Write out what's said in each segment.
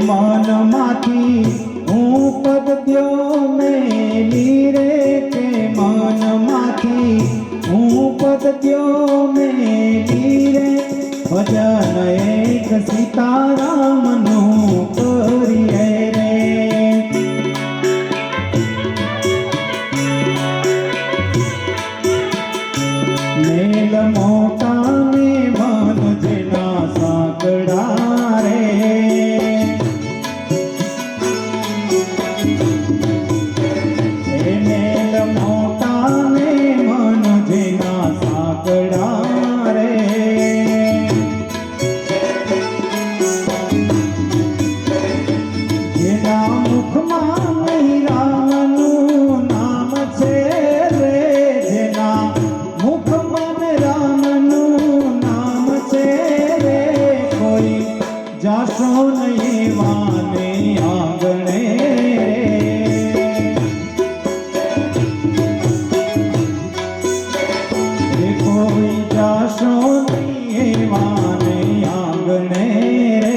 मन माथी हूँ पद्यो मेली रे के मन माथी हूँ पद्यो मेली रे भजन एक सीताराम नु करिए रे मेल मोटा में मन जना साकड़ा रे मेल मोटा में मन जना साकड़ा रे जेना मुख में रामनु नाम छे रे जेना मुख में रामनु नाम छे रे कोई जाशो नहीं वाने आंगणे रे कोई जाशो नहीं वाने आंगणे रे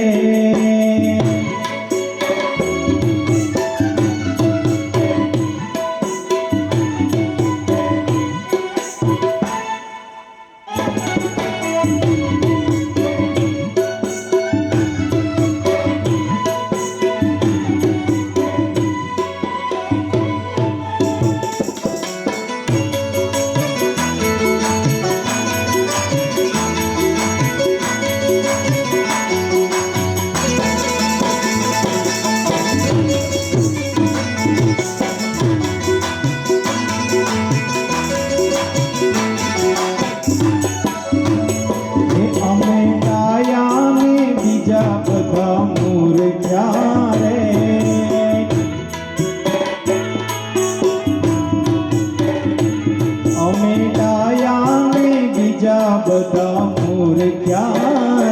बदा मूर क्या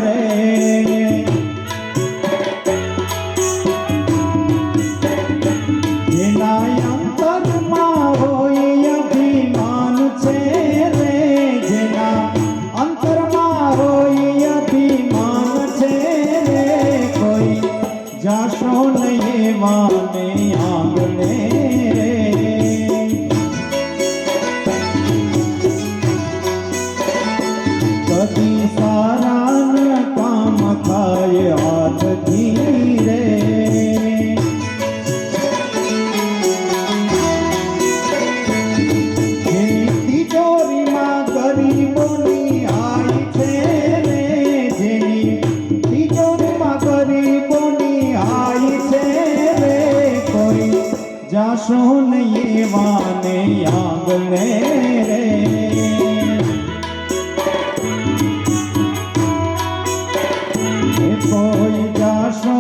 रे जेना अंतर मां होई अभिमान छे रे जेना अंतर मां होई अभिमान छे रे कोई जाशो नहीं वाने आंगणे रे कदी सारा न काम थाय हाथ धीरे तिजोरी में गरीबोनी आई छे रे जेनी तिजोरी में गरीबोनी आई छे रे कोई जाशो नहीं वाने आंगणे रे कोई जाशो